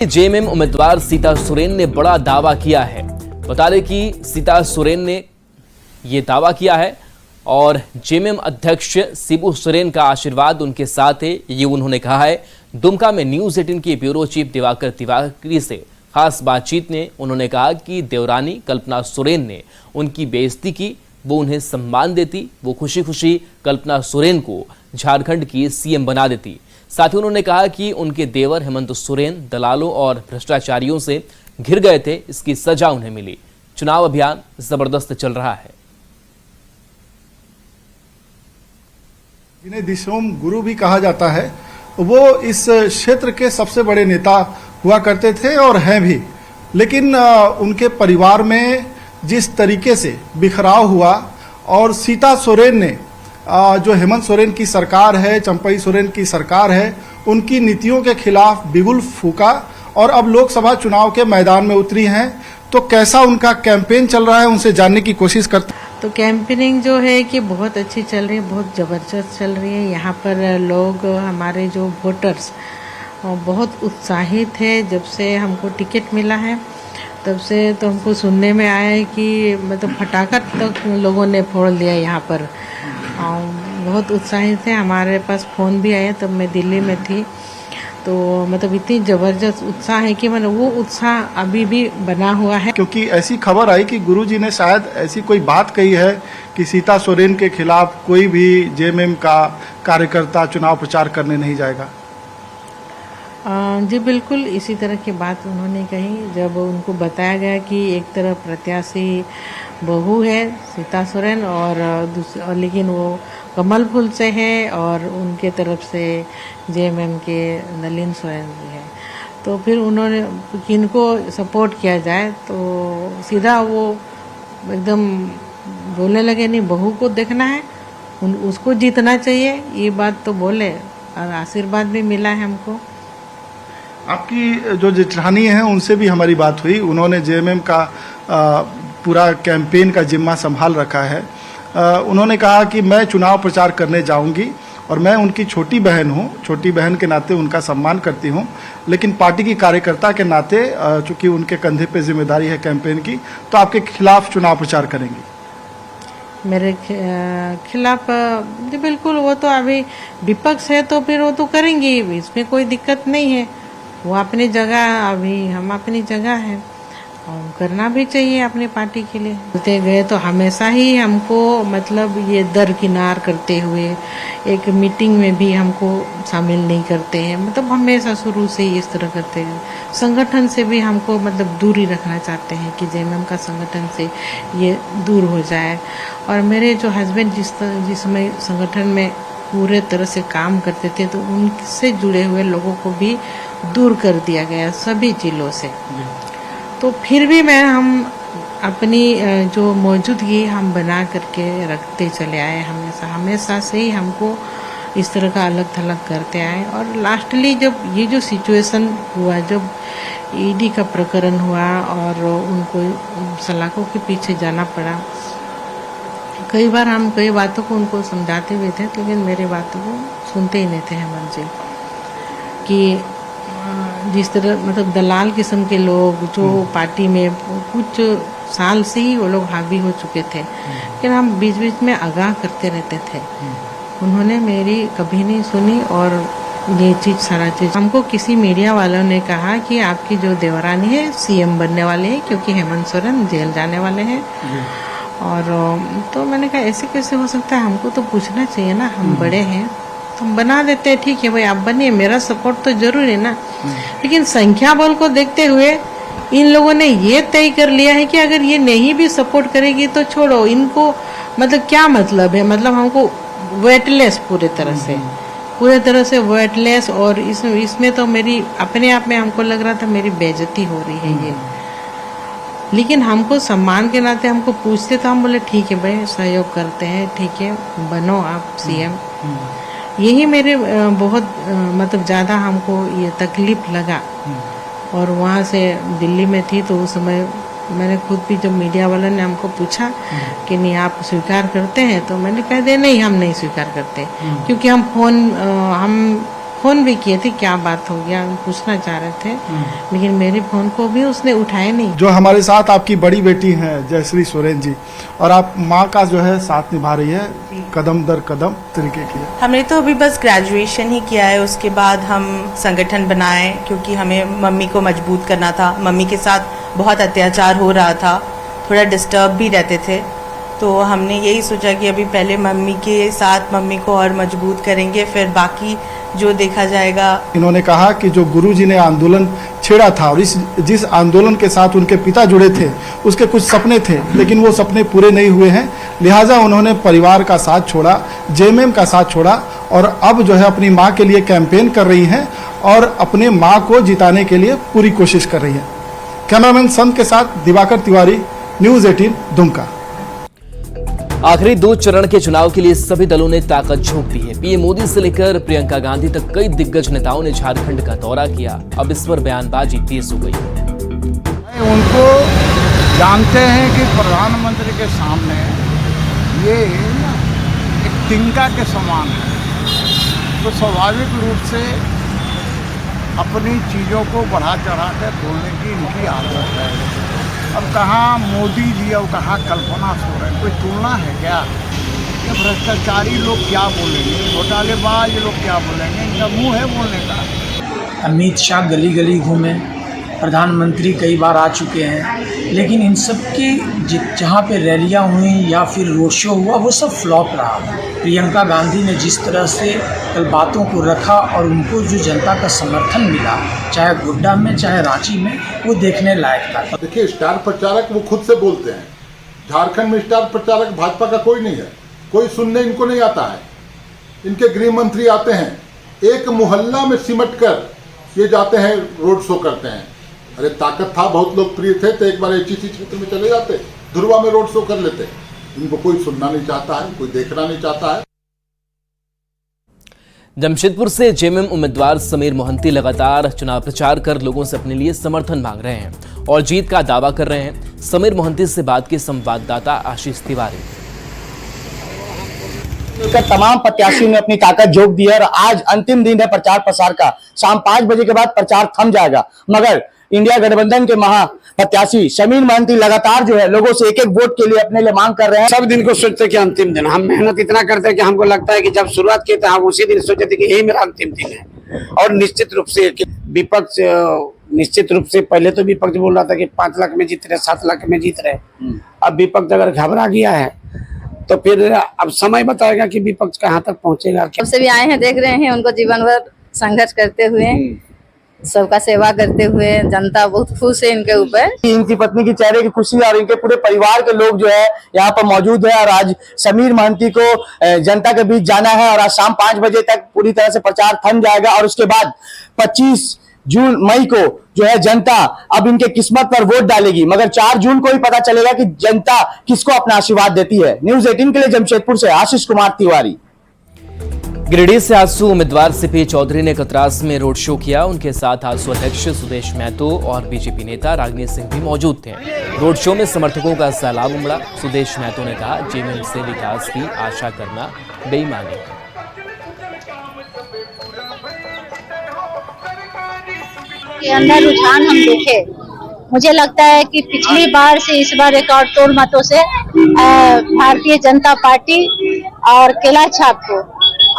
JMM उम्मीदवार सीता सोरेन ने बड़ा दावा किया है। बता दें कि सीता सोरेन ने ये दावा किया है और जेएमएम अध्यक्ष शिबू सोरेन का आशीर्वाद उनके साथ है, ये उन्होंने कहा है। दुमका में न्यूज 18 के ब्यूरो चीफ दिवाकर तिवारी से खास बातचीत में उन्होंने कहा कि देवरानी कल्पना सोरेन ने उनकी बेइज्जती की, वो उन्हें सम्मान देती, वो खुशी खुशी कल्पना सोरेन को झारखंड की सीएम बना देती। साथ ही उन्होंने कहा कि उनके देवर हेमंत सोरेन दलालों और भ्रष्टाचारियों से घिर गए थे, इसकी सजा उन्हें मिली। चुनाव अभियान जबरदस्त चल रहा है। जिन्हें दिशोम गुरु भी कहा जाता है, वो इस क्षेत्र के सबसे बड़े नेता हुआ करते थे और हैं भी। लेकिन उनके परिवार में जिस तरीके से बिखराव हुआ और सीता सोरेन ने जो हेमंत सोरेन की सरकार है, चंपई सोरेन की सरकार है, उनकी नीतियों के खिलाफ बिगुल फूका और अब लोकसभा चुनाव के मैदान में उतरी हैं। तो कैसा उनका कैंपेन चल रहा है, उनसे जानने की कोशिश करते हैं। तो कैंपेनिंग जो है कि बहुत अच्छी चल रही है, बहुत ज़बरदस्त चल रही है। यहाँ पर लोग, हमारे जो वोटर्स, बहुत उत्साहित है। जब से हमको टिकट मिला है तब से तो हमको सुनने में आया है कि मतलब फटाखा तक लोगों ने फोड़ लिया यहाँ पर। बहुत उत्साहित है। हमारे पास फ़ोन भी आया, तब मैं दिल्ली में थी। तो मतलब इतनी ज़बरदस्त उत्साह है कि मतलब वो उत्साह अभी भी बना हुआ है। क्योंकि ऐसी खबर आई कि गुरुजी ने शायद ऐसी कोई बात कही है कि सीता सोरेन के खिलाफ कोई भी जेएमएम का कार्यकर्ता चुनाव प्रचार करने नहीं जाएगा। जी बिल्कुल, इसी तरह की बात उन्होंने कही जब उनको बताया गया कि एक तरफ प्रत्याशी बहू है सीता सोरेन और लेकिन वो कमल फूल से है और उनके तरफ से जेएमएम के नलिन सोरेन भी है। तो फिर उन्होंने किनको सपोर्ट किया जाए, तो सीधा वो एकदम बोलने लगे, नहीं बहू को देखना है, उसको जीतना चाहिए, ये बात तो बोले और आशीर्वाद भी मिला है हमको। आपकी जो जेठानी हैं उनसे भी हमारी बात हुई। उन्होंने जेएमएम का पूरा कैंपेन का जिम्मा संभाल रखा है। उन्होंने कहा कि मैं चुनाव प्रचार करने जाऊंगी और मैं उनकी छोटी बहन हूं, छोटी बहन के नाते उनका सम्मान करती हूं, लेकिन पार्टी की कार्यकर्ता के नाते चूंकि उनके कंधे पे जिम्मेदारी है कैंपेन की, तो आपके खिलाफ चुनाव प्रचार करेंगी। मेरे खिलाफ जी बिल्कुल, वो तो अभी विपक्ष है तो फिर वो तो करेंगी, इसमें कोई दिक्कत नहीं है। वो अपनी जगह, अभी हम अपनी जगह है और करना भी चाहिए अपनी पार्टी के लिए। बोलते गए तो हमेशा ही हमको मतलब ये दरकिनार करते हुए, एक मीटिंग में भी हमको शामिल नहीं करते हैं। मतलब हमेशा शुरू से ही इस तरह करते हैं। संगठन से भी हमको मतलब दूरी रखना चाहते हैं कि जेएमएम का संगठन से ये दूर हो जाए। और मेरे जो हस्बैंड जिस समय संगठन में पूरे तरह से काम करते थे, तो उनसे जुड़े हुए लोगों को भी दूर कर दिया गया सभी जिलों से। तो फिर भी हम अपनी जो मौजूदगी हम बना करके रखते चले आए। हमेशा से ही हमको इस तरह का अलग थलग करते आए। और लास्टली जब ये जो सिचुएशन हुआ, जब ईडी का प्रकरण हुआ और उनको सलाखों के पीछे जाना पड़ा, कई बार हम कई बातों को उनको समझाते हुए थे, लेकिन मेरी बातों को सुनते ही नहीं थे हेमंत जी। कि जिस तरह मतलब दलाल किस्म के लोग जो पार्टी में कुछ साल से ही वो लोग हावी हो चुके थे, लेकिन हम बीच बीच में आगाह करते रहते थे। उन्होंने मेरी कभी नहीं सुनी। और ये चीज़, सारा चीज़ हमको किसी मीडिया वालों ने कहा कि आपकी जो देवरानी है सीएम बनने वाले हैं, क्योंकि हेमंत सोरेन जेल जाने वाले हैं। और तो मैंने कहा ऐसे कैसे हो सकता है, हमको तो पूछना चाहिए ना, हम बड़े हैं तो हम बना देते हैं, ठीक है भाई आप बनिए, मेरा सपोर्ट तो जरूर है ना। लेकिन संख्या बल को देखते हुए इन लोगों ने ये तय कर लिया है कि अगर ये नहीं भी सपोर्ट करेगी तो छोड़ो इनको, मतलब क्या मतलब है, मतलब हमको वेटलेस पूरे तरह से वेटलेस। और इसमें तो मेरी अपने आप में हमको लग रहा था मेरी बेइज्जती हो रही है ये। लेकिन हमको सम्मान के नाते हमको पूछते, तो हम बोले ठीक है भाई सहयोग करते हैं, ठीक है बनो आप सीएम। यही मेरे बहुत मतलब ज़्यादा हमको ये तकलीफ लगा। और वहाँ से दिल्ली में थी तो उस समय मैंने खुद भी, जब मीडिया वालों ने हमको पूछा कि नहीं आप स्वीकार करते हैं, तो मैंने कह दिया नहीं, हम नहीं स्वीकार करते। क्योंकि हम फोन भी किए थे, क्या बात हो गया पूछना चाह रहे थे, लेकिन मेरे फोन को भी उसने उठाया नहीं। जो हमारे साथ आपकी बड़ी बेटी हैं जयश्री सोरेन जी, और आप माँ का जो है साथ निभा रही है कदम दर कदम तरीके की। हमने तो अभी बस ग्रेजुएशन ही किया है, उसके बाद हम संगठन बनाए क्योंकि हमें मम्मी को मजबूत करना था। मम्मी के साथ बहुत अत्याचार हो रहा था, थोड़ा डिस्टर्ब भी रहते थे, तो हमने यही सोचा कि अभी पहले मम्मी के साथ मम्मी को और मजबूत करेंगे, फिर बाकी जो देखा जाएगा। इन्होंने कहा कि जो गुरुजी ने आंदोलन छेड़ा था और जिस आंदोलन के साथ उनके पिता जुड़े थे, उसके कुछ सपने थे, लेकिन वो सपने पूरे नहीं हुए हैं। लिहाजा उन्होंने परिवार का साथ छोड़ा, जेएमएम का साथ छोड़ा, और अब जो है अपनी माँ के लिए कैंपेन कर रही हैं और अपने माँ को जिताने के लिए पूरी कोशिश कर रही हैं। कैमरामैन संत के साथ दिवाकर तिवारी, न्यूज़ 18 दुमका। आखिरी 2 चरण के चुनाव के लिए सभी दलों ने ताकत झोंक दी है। पीएम मोदी से लेकर प्रियंका गांधी तक कई दिग्गज नेताओं ने झारखंड का दौरा किया। अब इस पर बयानबाजी तेज हो गई है। उनको जानते हैं कि प्रधानमंत्री के सामने ये एक तिनका के समान है, तो स्वाभाविक रूप से अपनी चीज़ों को बढ़ा चढ़ा कर बोलने की इनकी आदत है। अब कहाँ मोदी जी और कहाँ कल्पना सोरेन, कोई तुलना है क्या? ये भ्रष्टाचारी लोग क्या बोलेंगे, घोटालेबाज लोग क्या बोलेंगे, इनका मुंह है बोलने का। अमित शाह गली गली घूमे, प्रधानमंत्री कई बार आ चुके हैं, लेकिन इन सब के जहाँ पे रैलियाँ हुई या फिर रोड शो हुआ वो सब फ्लॉप रहा। प्रियंका गांधी ने जिस तरह से कल बातों को रखा और उनको जो जनता का समर्थन मिला, चाहे गोड्डा में चाहे रांची में, वो देखने लायक था। देखिए, स्टार प्रचारक वो खुद से बोलते हैं, झारखंड में स्टार प्रचारक भाजपा का कोई नहीं है, कोई सुनने इनको नहीं आता है। इनके गृह मंत्री आते हैं, एक मोहल्ला में सिमट कर ये जाते हैं, रोड शो करते हैं। अरे ताकत था, बहुत लोकप्रिय थे, तो एक बार एचईसी क्षेत्र में चले जाते, धुरवा में रोड शो कर लेते। इनको कोई सुनना नहीं चाहता है, कोई देखना नहीं चाहता है। जमशेदपुर से जेएमएम उम्मीदवार समीर मोहंती लगातार चुनाव प्रचार कर लोगों से अपने लिए समर्थन मांग रहे हैं और जीत का दावा कर रहे हैं। समीर मोहंती से बात के संवाददाता आशीष तिवारी। तमाम प्रत्याशियों ने अपनी ताकत झोंक दी है और आज अंतिम दिन है प्रचार प्रसार का। शाम 5 बजे के बाद प्रचार थम जाएगा, मगर इंडिया गठबंधन के महाप्रत्याशी समीर मोहंती लगातार जो है लोगों से एक एक वोट के लिए अपने लिए मांग कर रहे हैं। सब दिन को सोचते कि अंतिम दिन, हम मेहनत इतना करते हैं कि हमको लगता है कि जब शुरुआत की तो हम उसी दिन सोचते थे कि यही मेरा अंतिम दिन है। और निश्चित रूप से विपक्ष, निश्चित रूप से पहले तो विपक्ष बोल रहा था कि 5 लाख में जीत रहे, 7 लाख में जीत रहे। अब विपक्ष अगर घबरा गया है तो फिर अब समय बताएगा कि विपक्ष कहाँ तक पहुँचेगा। सबसे भी आए हैं, देख रहे हैं उनको जीवन भर संघर्ष करते हुए, सबका सेवा करते हुए। जनता बहुत खुश है इनके ऊपर। इनकी पत्नी की चेहरे की खुशी और इनके पूरे परिवार के लोग जो है यहाँ पर मौजूद है और आज समीर मोहंती को जनता के बीच जाना है और आज शाम 5 बजे तक पूरी तरह से प्रचार थम जाएगा और उसके बाद 25 मई को जो है जनता अब इनके किस्मत पर वोट डालेगी, मगर 4 जून को ही पता चलेगा कि जनता किसको अपना आशीर्वाद देती है। न्यूज़ 18 के लिए जमशेदपुर से आशीष कुमार तिवारी। गिरिडीह से आजसू उम्मीदवार सीपी चौधरी ने कतरास में रोड शो किया। उनके साथ आजसू अध्यक्ष सुदेश महतो और बीजेपी नेता रागिनी सिंह भी मौजूद थे। रोड शो में समर्थकों का सैलाब उमड़ा। सुदेश महतो ने कहा, जेएमएम से विकास की आशा करना बेईमानी है। के अंदर रुझान हम देखे, मुझे लगता है कि पिछली बार से इस बार रिकॉर्ड तोड़ मतों से भारतीय जनता पार्टी और केला छाप को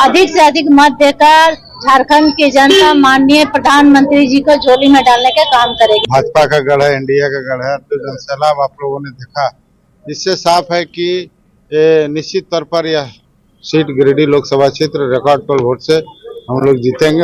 अधिक से अधिक मत देकर झारखंड की जनता माननीय प्रधानमंत्री जी को झोली में डालने का काम करेगी। भाजपा का गढ़ है, इंडिया का गढ़ है, तो जनसैलाब आप लोगों ने देखा, इससे साफ है कि निश्चित तौर पर यह सीट गिरिडीह लोकसभा क्षेत्र रिकॉर्ड तोड़ वोट से हम लोग जीतेंगे।